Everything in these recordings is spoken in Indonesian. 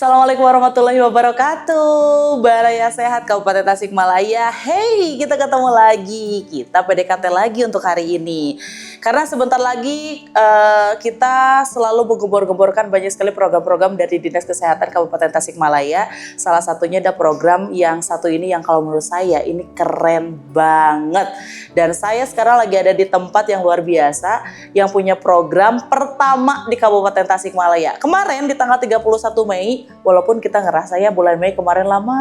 Assalamualaikum warahmatullahi wabarakatuh. Baraya Sehat Kabupaten Tasikmalaya. Hey, kita ketemu lagi. Kita PDKT lagi untuk hari ini. Karena sebentar lagi kita selalu menggembor-gemborkan banyak sekali program-program dari Dinas Kesehatan Kabupaten Tasikmalaya. Salah satunya ada program yang satu ini yang kalau menurut saya ini keren banget. Dan saya sekarang lagi ada di tempat yang luar biasa yang punya program pertama di Kabupaten Tasikmalaya. Kemarin di tanggal 31 Mei, walaupun kita ngerasa ya bulan Mei kemarin lama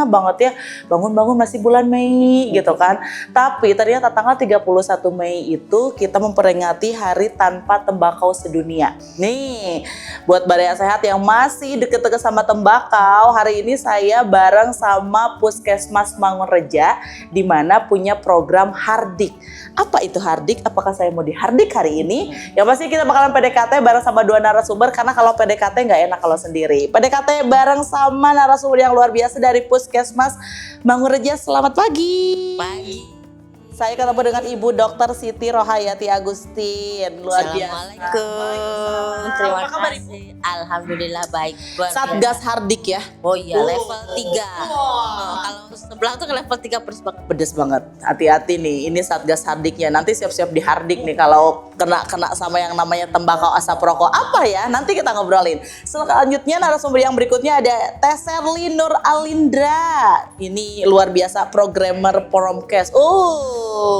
banget ya, bangun-bangun masih bulan Mei gitu kan. Tapi ternyata tanggal 31 Mei itu kita memperingati Hari Tanpa Tembakau Sedunia. Nih, buat Baraya Sehat yang masih deket-deket sama tembakau, hari ini saya bareng sama Puskesmas Mangunreja di mana punya program Hardik. Apa itu Hardik? Apakah saya mau dihardik hari ini? Yang pasti kita bakalan PDKT bareng sama dua narasumber, karena kalau PDKT nggak enak kalau sendiri. PDKT bareng sama narasumber yang luar biasa dari Puskesmas Mangunreja. Selamat pagi. Pagi. Saya ketemu dengan Ibu Dr. Siti Rohayati Agustin. Luar biasa. Assalamualaikum. Terima kasih. Alhamdulillah baik. Satgas Hardik ya. Oh iya, level 3. Kalau sebelah tuh ke level 3 pedes banget. Pedes banget. Hati-hati nih, ini Satgas Hardiknya. Nanti siap-siap dihardik nih kalau kena sama yang namanya tembakau asap rokok. Apa ya? Nanti kita ngobrolin. Selanjutnya narasumber yang berikutnya ada Teserli Nur Alindra. Ini luar biasa, programmer Promkes.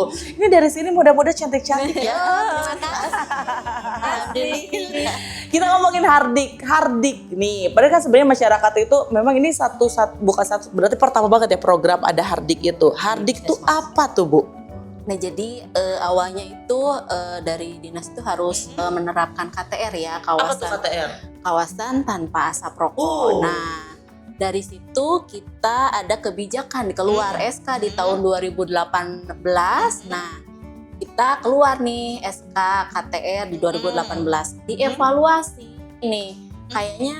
Ini dari sini mudah-mudahan cantik-cantik ya. Alhamdulillah. Kita ngomongin Hardik nih. Padahal kan sebenarnya masyarakat itu memang ini bukan satu, berarti pertama banget ya program ada Hardik itu. Hardik tuh apa tuh, Bu? Nah jadi awalnya itu dari dinas itu harus menerapkan KTR ya, Apa tuh KTR? kawasan tanpa asap rokok. Nah dari situ kita ada kebijakan keluar SK di tahun 2018. Nah kita keluar nih SK KTR di 2018, dievaluasi nih kayaknya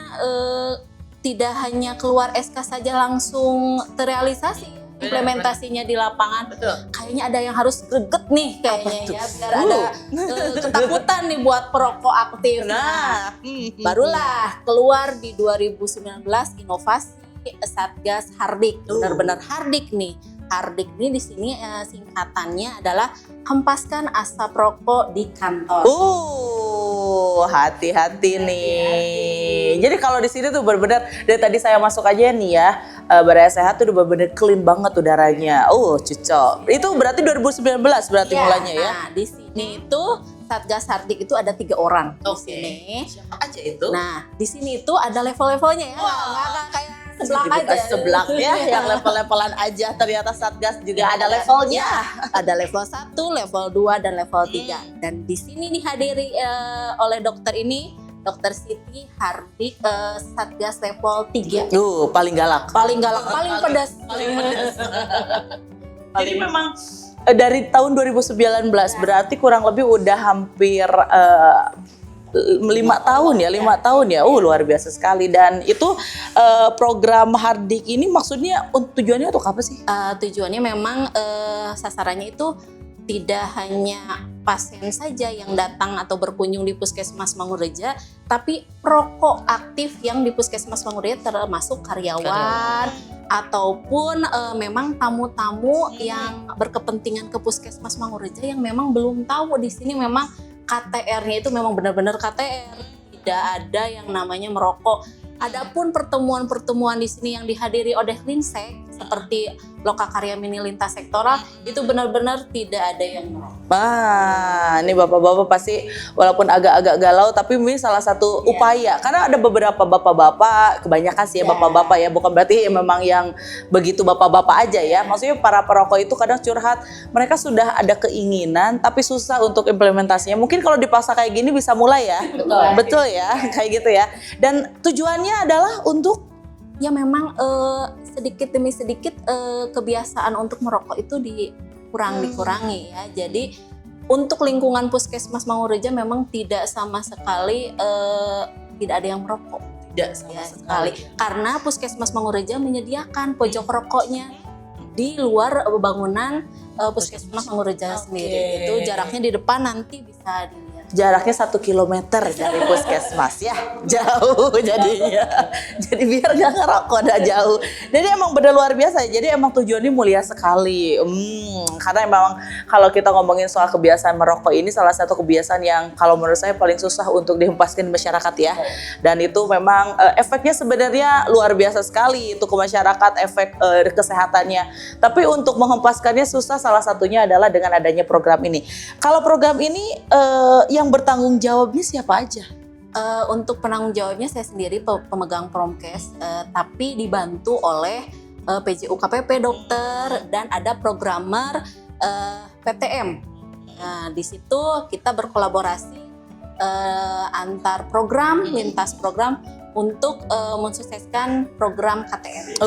tidak hanya keluar SK saja langsung terrealisasi implementasinya di lapangan. Betul. Kayaknya ada yang harus greget nih kayaknya ya, biar ada ketakutan nih buat perokok aktif. Nah, barulah keluar di 2019 inovasi Satgas Hardik. Benar-benar Hardik nih. Hardik ini di sini singkatannya adalah hempaskan asap rokok di kantor. Hati-hati nih. Jadi kalau di sini tuh benar-benar dari tadi saya masuk aja nih ya, Baraya Sehat tuh udah benar-benar clean banget udaranya. Cocok. Itu berarti 2019 berarti mulanya ya. Nah, di sini itu Satgas Hardik itu ada 3 orang di sini. Siapa aja itu? Nah, di sini itu ada level-levelnya ya. Nggak kayak sebelah aja. Sebelah ya, yang level-levelan aja. Ternyata Satgas juga ada levelnya. Ada level 1, level 2, dan level 3. Dan di sini dihadiri oleh dokter ini, Dokter Siti Hardik, Satgas level 3. Paling galak. Paling galak, paling pedas. Jadi memang dari tahun 2019 berarti kurang lebih udah hampir 5 tahun ya. Luar biasa sekali. Dan itu program Hardik ini maksudnya tujuannya untuk apa sih? Tujuannya memang sasarannya itu tidak hanya pasien saja yang datang atau berkunjung di Puskesmas Mangunreja, tapi perokok aktif yang di Puskesmas Mangunreja termasuk karyawan ataupun memang tamu-tamu yang berkepentingan ke Puskesmas Mangunreja yang memang belum tahu di sini memang KTR-nya itu memang benar-benar KTR, tidak ada yang namanya merokok. Adapun pertemuan-pertemuan di sini yang dihadiri oleh Linsek seperti Lokakarya Mini Lintas Sektoral itu benar-benar tidak ada yang merokok. Ini bapak-bapak pasti walaupun agak-agak galau, tapi ini salah satu upaya. Karena ada beberapa bapak-bapak, kebanyakan sih ya bapak-bapak ya, bukan berarti memang yang begitu bapak-bapak aja ya. Maksudnya para perokok itu kadang curhat, mereka sudah ada keinginan tapi susah untuk implementasinya. Mungkin kalau dipaksa kayak gini bisa mulai ya. Betul ya, kayak gitu ya. Dan tujuannya adalah untuk ya memang sedikit demi sedikit kebiasaan untuk merokok itu dikurangi ya. Jadi untuk lingkungan Puskesmas Mangunreja memang tidak sama sekali tidak ada yang merokok. Tidak sama sekali. Karena Puskesmas Mangunreja menyediakan pojok rokoknya di luar bangunan Puskesmas Mangunreja sendiri. Itu jaraknya di depan nanti bisa dilihat. jaraknya 1 kilometer dari puskesmas ya, jauh jadinya. Jadi biar gak ngerokok dah jauh. Jadi emang benar luar biasa. Jadi emang tujuannya mulia sekali. Karena emang kalau kita ngomongin soal kebiasaan merokok ini salah satu kebiasaan yang kalau menurut saya paling susah untuk dihempaskan di masyarakat ya. Dan itu memang efeknya sebenarnya luar biasa sekali untuk ke masyarakat, efek kesehatannya. Tapi untuk menghempaskannya susah, salah satunya adalah dengan adanya program ini. Kalau program ini yang bertanggung jawabnya siapa aja? Untuk penanggung jawabnya saya sendiri pemegang Promkes, tapi dibantu oleh PJU KPP dokter dan ada programmer PTM. Nah, di situ kita berkolaborasi antar program, lintas program untuk mensukseskan program KTR.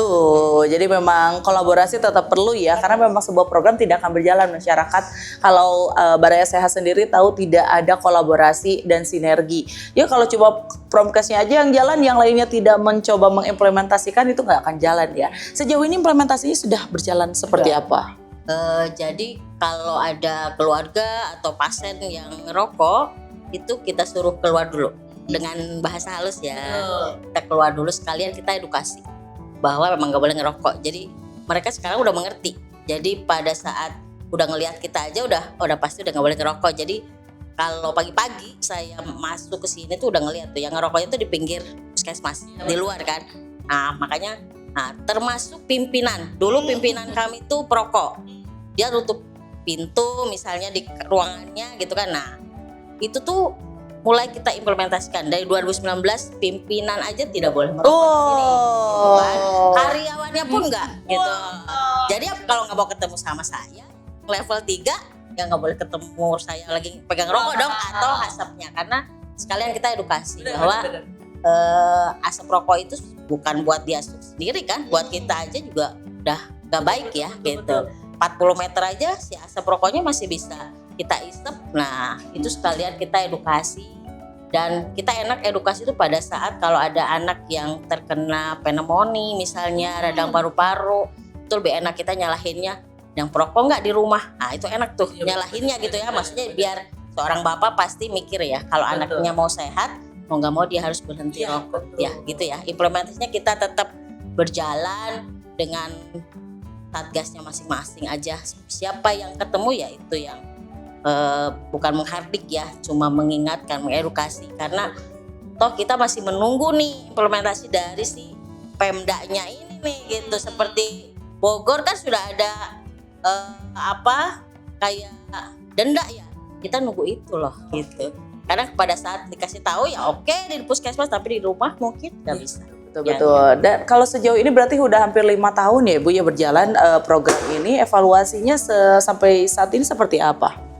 Jadi memang kolaborasi tetap perlu ya, karena memang sebuah program tidak akan berjalan masyarakat kalau Baraya Sehat sendiri tahu tidak ada kolaborasi dan sinergi. Ya kalau coba Promkesnya aja yang jalan, yang lainnya tidak mencoba mengimplementasikan, itu nggak akan jalan ya. Sejauh ini implementasinya sudah berjalan seperti apa? Jadi kalau ada keluarga atau pasien yang ngerokok, itu kita suruh keluar dulu. Dengan bahasa halus ya, kita keluar dulu sekalian kita edukasi bahwa memang gak boleh ngerokok. Jadi mereka sekarang udah mengerti. Jadi pada saat udah ngelihat kita aja udah pasti udah gak boleh ngerokok. Jadi kalau pagi-pagi saya masuk ke sini tuh udah ngelihat tuh yang ngerokoknya tuh di pinggir puskesmas, di luar kan. Nah makanya, termasuk pimpinan. Dulu pimpinan kami tuh perokok. Dia tutup pintu misalnya di ruangannya gitu kan. Nah itu tuh mulai kita implementasikan dari 2019, pimpinan aja tidak boleh merokok di sini, gitu kan. Karyawannya pun enggak gitu. Jadi kalau nggak mau ketemu sama saya level 3 ya nggak boleh ketemu saya lagi pegang rokok dong atau asapnya, karena sekalian kita edukasi bahwa asap rokok itu bukan buat dia sendiri kan, buat kita aja juga udah nggak baik ya gitu. 40 meter aja si asap rokoknya masih bisa kita isep. Nah itu sekalian kita edukasi, dan kita enak edukasi itu pada saat kalau ada anak yang terkena pneumonia misalnya radang paru-paru, itu lebih enak kita nyalahinnya yang perokok nggak di rumah. Nah itu enak tuh nyalahinnya gitu ya, maksudnya biar seorang bapak pasti mikir ya kalau anaknya mau sehat, mau nggak mau dia harus berhenti rokok ya gitu ya. Implementasinya kita tetap berjalan dengan satgasnya masing-masing aja, siapa yang ketemu ya itu yang bukan menghardik ya, cuma mengingatkan, mengedukasi, karena toh kita masih menunggu nih implementasi dari si Pemdanya ini nih gitu. Seperti Bogor kan sudah ada kayak denda ya, kita nunggu itu loh gitu. Karena pada saat dikasih tahu ya oke di puskesmas, tapi di rumah mungkin nggak bisa. Betul. Dan kalau sejauh ini berarti udah hampir 5 tahun ya Bu ya berjalan program ini. Evaluasinya sampai saat ini seperti apa?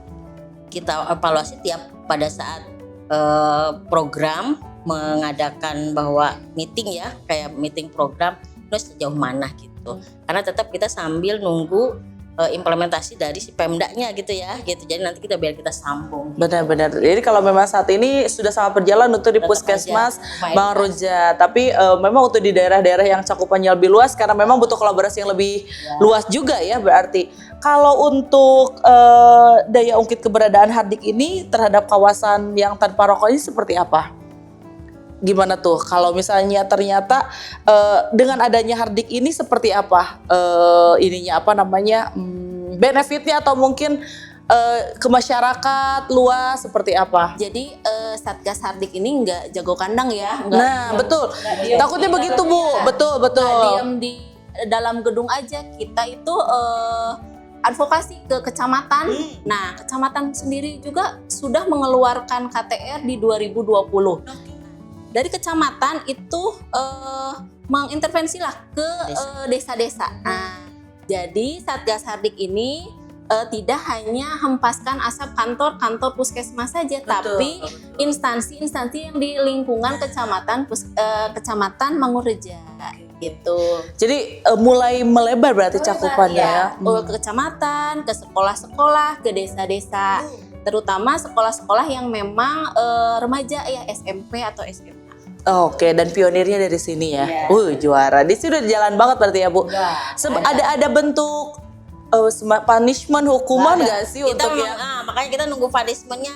Kita evaluasi tiap pada saat program mengadakan bahwa meeting ya, kayak meeting program terus sejauh mana gitu. Karena tetap kita sambil nunggu implementasi dari si Pemdanya gitu ya gitu. Jadi nanti biar kita sambung. Benar-benar. Jadi kalau memang saat ini sudah sangat berjalan untuk di puskesmas Bang Roja, tapi memang untuk di daerah-daerah yang cakupannya lebih luas karena memang butuh kolaborasi yang lebih luas juga ya berarti. Kalau untuk daya ungkit keberadaan Hardik ini terhadap kawasan yang tanpa rokok ini seperti apa? Gimana tuh kalau misalnya ternyata dengan adanya Hardik ini seperti apa benefitnya atau mungkin ke masyarakat luas seperti apa? Jadi Satgas Hardik ini nggak jago kandang ya. Betul. Takutnya begitu Bu. Betul. Diam di dalam gedung aja, kita itu advokasi ke kecamatan. Nah, kecamatan sendiri juga sudah mengeluarkan KTR di 2020. Dari kecamatan itu mengintervensilah ke desa-desa. Nah, jadi Satgas Hardik ini tidak hanya hempaskan asap kantor puskesmas saja, tapi instansi-instansi yang di lingkungan kecamatan Mangureja gitu. Jadi mulai melebar berarti cakupannya. Ke kecamatan, ke sekolah-sekolah, ke desa-desa, terutama sekolah-sekolah yang memang remaja ya, SMP atau SMA. Oke, dan pionirnya dari sini ya. Juara. Di sini udah jalan banget berarti ya Bu. Ada bentuk punishment, hukuman Nggak ada. nggak sih Kita untuk memang, yang makanya kita nunggu punishmentnya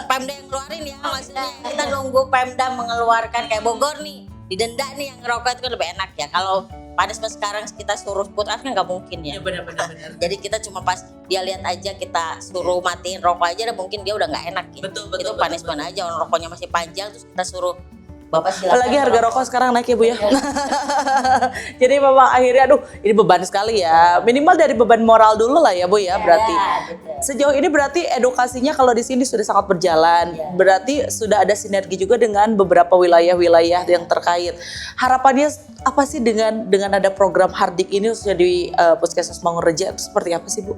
Pemda yang ngeluarin ya, maksudnya kita nunggu Pemda mengeluarkan kayak Bogor nih, didenda nih yang ngerokok itu kan lebih enak ya. Kalau punishment sekarang kita suruh put out kan nggak mungkin ya. benar-benar. Jadi kita cuma pas dia lihat aja kita suruh matiin rokok aja, dan mungkin dia udah nggak enak ya. Betul, Itu punishment aja, orang rokoknya masih panjang terus kita suruh Bapak silakan. Apalagi harga rokok sekarang naik ya Bu ya. Jadi memang akhirnya aduh ini beban sekali ya. Minimal dari beban moral dulu lah ya Bu ya berarti. betul. Sejauh ini berarti edukasinya kalau di sini sudah sangat berjalan. Berarti sudah ada sinergi juga dengan beberapa wilayah-wilayah yang terkait. Harapannya apa sih dengan ada program Hardik ini khususnya di Puskesmas Mangunreja itu seperti apa sih Bu?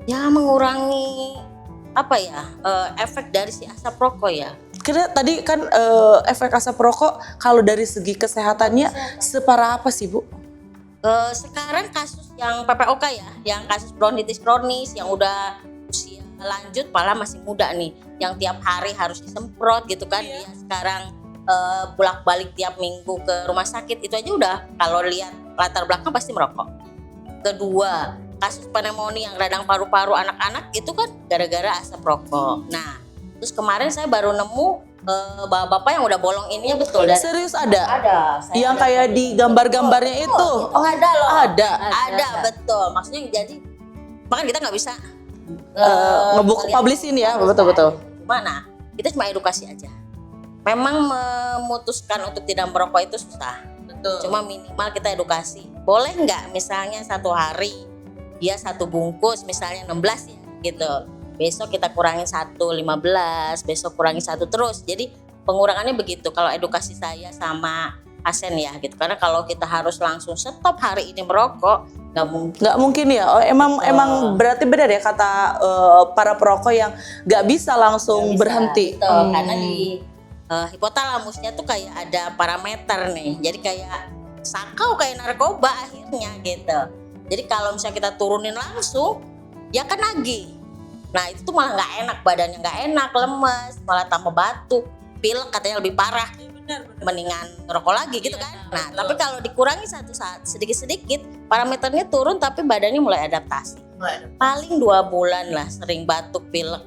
Ya mengurangi apa ya, efek dari si asap rokok ya. Kira tadi kan efek asap rokok kalau dari segi kesehatannya separah apa sih Bu? Sekarang kasus yang PPOK ya, yang kasus bronkitis kronis yang udah usia lanjut malah masih muda nih, yang tiap hari harus disemprot gitu kan, dia sekarang bolak-balik tiap minggu ke rumah sakit, itu aja udah kalau lihat latar belakang pasti merokok. Kedua, kasus pneumonia yang radang paru-paru anak-anak itu kan gara-gara asap rokok. Nah, terus kemarin saya baru nemu bapak-bapak yang udah bolong ininya betul. Dan Serius ada? ada. Yang kayak di gambar-gambarnya itu? Oh, ada loh. Ada. Betul. Maksudnya jadi makanya kita nggak bisa Ngebuka ngeliat publishin ya, betul-betul. Gimana? Kita cuma edukasi aja. Memang memutuskan untuk tidak merokok itu susah. Betul. Cuma minimal kita edukasi. Boleh nggak misalnya satu hari dia satu bungkus misalnya 16 ya gitu. Besok kita kurangin 1, 15, besok kurangin 1 terus. Jadi pengurangannya begitu kalau edukasi saya sama pasien ya gitu. Karena kalau kita harus langsung stop hari ini merokok nggak mungkin. Nggak mungkin ya. Oh, emang berarti benar ya kata para perokok yang nggak bisa langsung Nggak bisa, berhenti. betul. Karena di hipotalamusnya tuh kayak ada parameter nih. Jadi kayak sakau kayak narkoba akhirnya gitu. Jadi kalau misalnya kita turunin langsung, ya kan nagih. Nah itu tuh malah nggak enak, badannya nggak enak, lemes, malah tambah batuk, pilek katanya lebih parah. Mendingan ngerokok lagi gitu kan. Nah tapi kalau dikurangi satu saat sedikit-sedikit, parameternya turun tapi badannya mulai adaptasi. Paling 2 bulan lah sering batuk, pilek.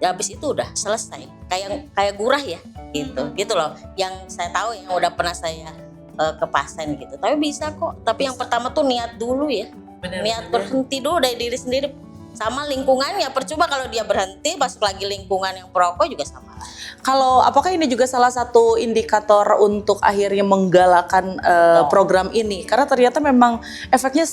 Ya, habis itu udah selesai. Kayak gurah ya gitu loh. Yang saya tahu yang udah pernah saya ke pasien gitu. Tapi bisa kok. Tapi yang pertama tuh niat dulu ya. Niat berhenti dulu dari diri sendiri. Sama lingkungannya, percuma kalau dia berhenti masuk lagi lingkungan yang perokok juga sama. Kalau apakah ini juga salah satu indikator untuk akhirnya menggalakkan program ini? Karena ternyata memang efeknya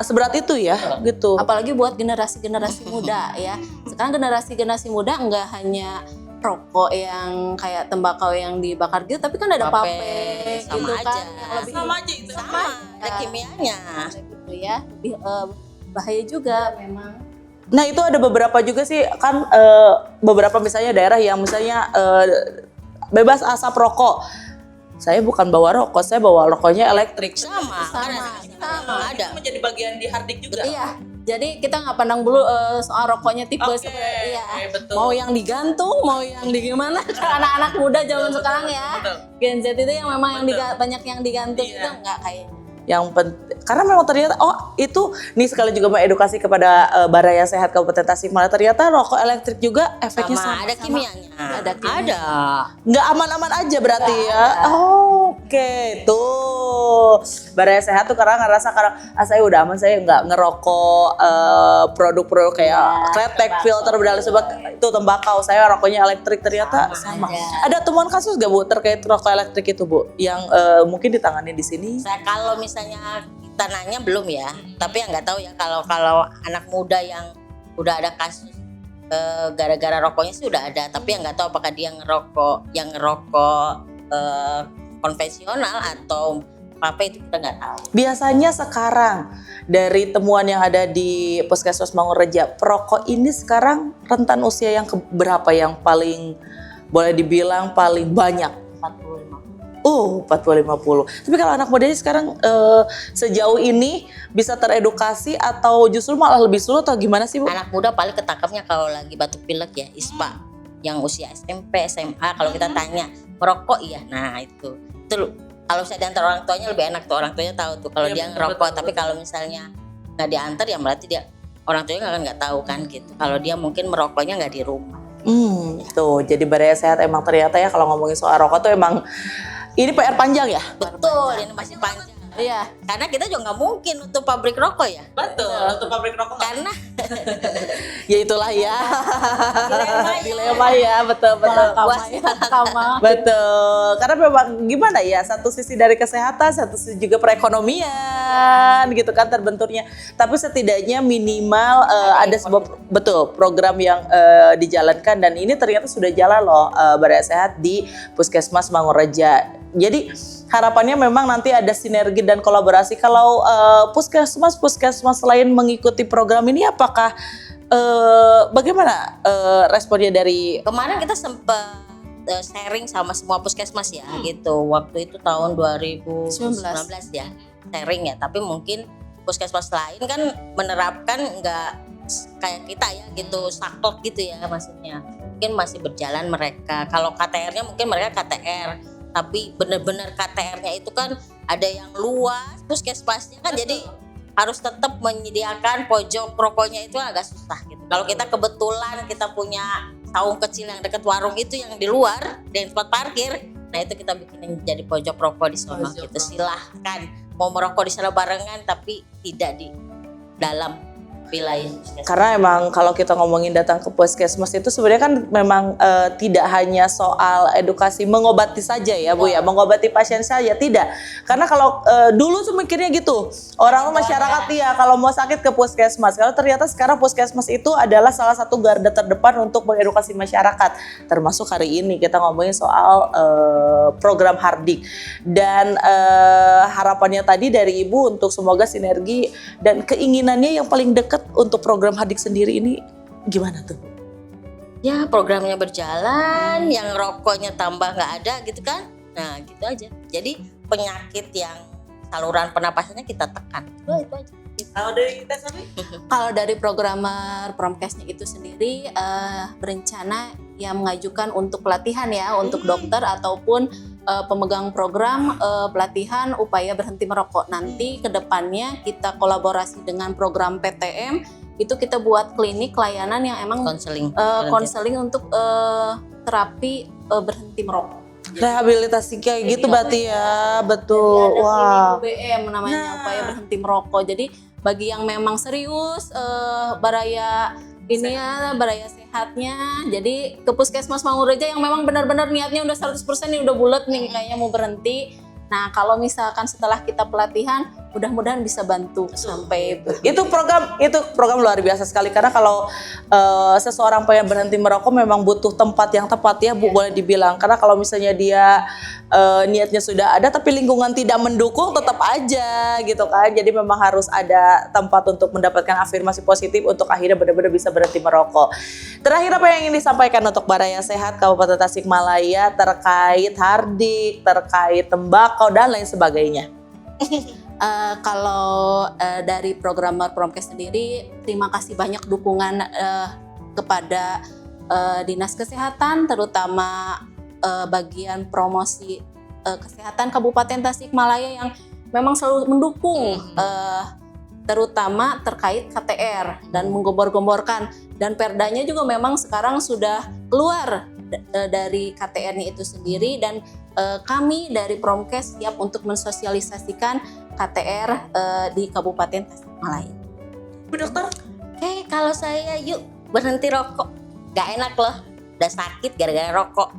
seberat itu ya, gitu. Apalagi buat generasi-generasi muda ya. Sekarang generasi-generasi muda nggak hanya rokok yang kayak tembakau yang dibakar gitu, tapi kan ada vape sama gitu aja. kan, yang lebih Sama aja itu. Sama, ada kimianya. gitu ya, lebih bahaya juga memang. Nah itu ada beberapa juga sih kan beberapa misalnya daerah yang misalnya bebas asap rokok. Saya bukan bawa rokok, saya bawa rokoknya elektrik. Sama. Ada. Itu menjadi bagian di Hardik juga. Iya, jadi kita nggak pandang dulu soal rokoknya tipe Oke, seperti betul. mau yang digantung, mau yang di gimana. Anak-anak muda zaman sekarang ya, Betul. Gen Z itu yang memang yang banyak yang digantung Iya. itu nggak kayak. Yang penting karena memang ternyata itu nih sekali juga mengedukasi kepada Baraya Sehat Kabupaten Tasikmalaya, ternyata rokok elektrik juga efeknya sama. Ada kimianya. Ada kimia. Ada. Nggak aman-aman aja berarti ya. Oke, tuh Baraya Sehat tuh karena ngerasa saya udah aman, saya nggak ngerokok produk-produk kayak kretek, filter, beralih sebab itu tembakau, saya rokoknya elektrik, ternyata sama. Ada temuan kasus nggak Bu terkait rokok elektrik itu Bu yang mungkin ditangani di sini? Saya kalau misalnya kita nanya belum ya, tapi yang nggak tahu ya kalau anak muda yang udah ada kasus gara-gara rokoknya sih udah ada, tapi yang nggak tahu apakah dia ngerokok konvensional atau apa itu kita nggak tahu. Biasanya sekarang dari temuan yang ada di Puskesmas Mangunreja, perokok ini sekarang rentan usia yang berapa yang paling boleh dibilang paling banyak? 40-50. Tapi kalau anak mudanya sekarang sejauh ini bisa teredukasi atau justru malah lebih sulit atau gimana sih Bu? Anak muda paling ketangkapnya kalau lagi batuk pilek ya, ISPA. Yang usia SMP, SMA kalau kita tanya merokok iya. Nah itu Kalau saya diantar orang tuanya lebih enak tuh, orang tuanya tahu tuh kalau Iya, dia betul, ngerokok. betul, Tapi kalau misalnya nggak diantar ya berarti dia orang tuanya nggak tahu kan gitu. Kalau dia mungkin merokoknya nggak di rumah. Tuh jadi Baraya Sehat emang ternyata ya kalau ngomongin soal rokok tuh emang ini PR panjang ya. Betul, ini masih panjang. Iya. Karena kita juga nggak mungkin untuk pabrik rokok ya. Betul, untuk pabrik rokok Karena ya itulah ya. Dilema ya, betul. Betul, karena memang gimana ya, satu sisi dari kesehatan, satu sisi juga perekonomian gitu kan terbenturnya. Tapi setidaknya minimal ada sebuah betul program yang dijalankan dan ini ternyata sudah jalan loh Baraya Sehat di Puskesmas Mangunreja. Jadi harapannya memang nanti ada sinergi dan kolaborasi. Kalau puskesmas lain mengikuti program ini, apakah bagaimana responnya dari? kemarin kita sempat sharing sama semua puskesmas ya gitu. Waktu itu tahun 2019 ya sharing ya. Tapi mungkin puskesmas lain kan menerapkan nggak kayak kita ya gitu, saklek gitu ya maksudnya. Mungkin masih berjalan mereka. Kalau KTR-nya mungkin mereka KTR. Tapi benar-benar KTR-nya itu kan ada yang luas, puskesmasnya kan jadi harus tetap menyediakan pojok rokoknya itu agak susah gitu. Kalau kita kebetulan kita punya saung kecil yang dekat warung itu yang di luar dan tempat parkir, nah itu kita bikin jadi pojok rokok di sana gitu. Silahkan mau merokok di sana barengan tapi tidak di dalam wilayah puskesmas. Karena emang kalau kita ngomongin datang ke puskesmas itu sebenarnya kan memang tidak hanya soal edukasi mengobati saja ya Bu ya, mengobati pasien saja tidak. Karena kalau dulu tuh mikirnya gitu, orang masyarakat ya kalau mau sakit ke puskesmas. Kalau ternyata sekarang puskesmas itu adalah salah satu garda terdepan untuk mengedukasi masyarakat. Termasuk hari ini kita ngomongin soal program Hardik dan harapannya tadi dari Ibu untuk semoga sinergi dan keinginannya yang paling dekat untuk program Hardik sendiri ini gimana tuh? Ya programnya berjalan, yang rokoknya tambah nggak ada gitu kan. Nah gitu aja. Jadi penyakit yang saluran pernapasannya kita tekan. Itu aja. Kalau dari kita Sabi? Kalau dari programmer Promkesnya itu sendiri berencana ya mengajukan untuk pelatihan ya untuk dokter ataupun pemegang program pelatihan upaya berhenti merokok. Nanti kedepannya kita kolaborasi dengan program PTM itu kita buat klinik layanan yang emang konseling untuk terapi berhenti merokok. Rehabilitasi kayak gitu berarti ya, betul. Jadi ada Wah. klinik UBM namanya upaya berhenti merokok. Jadi bagi yang memang serius Baraya ini ya Baraya Sehatnya, jadi ke Puskesmas Mangunreja yang memang benar-benar niatnya udah 100% nih udah bulat nih kayaknya mau berhenti. Nah kalau misalkan setelah kita pelatihan mudah-mudahan bisa bantu sampai Itu program luar biasa sekali karena kalau seseorang pengen berhenti merokok memang butuh tempat yang tepat ya Bu, boleh dibilang. Karena kalau misalnya dia niatnya sudah ada tapi lingkungan tidak mendukung tetap aja gitu kan. Jadi memang harus ada tempat untuk mendapatkan afirmasi positif untuk akhirnya benar-benar bisa berhenti merokok. Terakhir apa yang ingin disampaikan untuk Baraya Sehat Kabupaten Tasikmalaya terkait Hardik, terkait tembakau dan lain sebagainya? Kalau dari programmer Promkes sendiri, terima kasih banyak dukungan kepada Dinas Kesehatan, terutama bagian promosi kesehatan Kabupaten Tasikmalaya yang memang selalu mendukung, terutama terkait KTR dan menggembor-gemborkan. Dan perdanya juga memang sekarang sudah keluar dari KTR-nya itu sendiri dan kami dari Promkes siap untuk mensosialisasikan KTR di Kabupaten Tasikmalaya. Bu Dokter? Oke, kalau saya yuk berhenti rokok. Gak enak loh, udah sakit gara-gara rokok.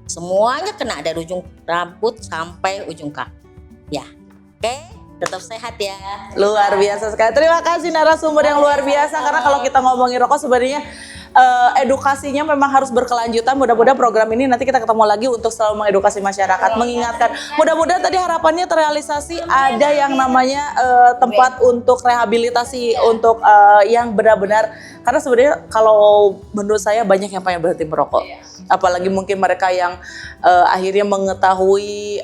Semuanya kena dari ujung rambut sampai ujung kaki. Ya, oke, tetap sehat ya. Luar biasa sekali. Terima kasih narasumber yang luar biasa karena kalau kita ngomongin rokok sebenarnya edukasinya memang harus berkelanjutan. Mudah-mudahan program ini nanti kita ketemu lagi untuk selalu mengedukasi masyarakat, mengingatkan. Mudah-mudahan tadi harapannya terrealisasi ada yang namanya tempat untuk rehabilitasi untuk yang benar-benar, karena sebenarnya kalau menurut saya banyak yang pengen berhenti merokok. Apalagi mungkin mereka yang akhirnya mengetahui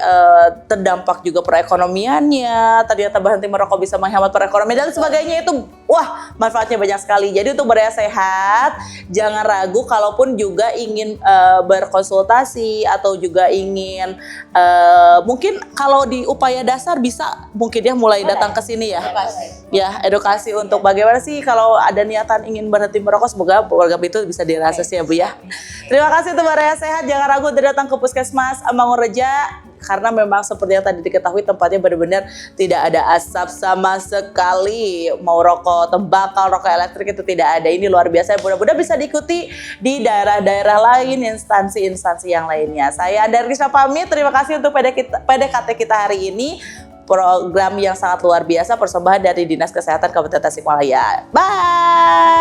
terdampak juga perekonomiannya, ternyata berhenti merokok bisa menghemat perekonomian dan sebagainya itu Wah, manfaatnya banyak sekali. Jadi untuk Baraya Sehat, jangan ragu kalaupun juga ingin berkonsultasi atau juga ingin mungkin kalau di upaya dasar bisa mungkin ya mulai datang ke sini ya. Ya, edukasi untuk bagaimana sih kalau ada niatan ingin berhenti merokok, semoga program itu bisa dirasakan ya Bu ya. Terima kasih untuk Baraya Sehat, jangan ragu untuk datang ke Puskesmas Mangunreja. Karena memang seperti yang tadi diketahui tempatnya benar-benar tidak ada asap sama sekali. Mau rokok tembakau, rokok elektrik itu tidak ada. Ini luar biasa. Mudah-mudahan bisa diikuti di daerah-daerah lain, instansi-instansi yang lainnya. Saya Andar Krisna pamit. Terima kasih untuk PDKT kita hari ini. Program yang sangat luar biasa, persembahan dari Dinas Kesehatan Kabupaten Tasikmalaya. Bye!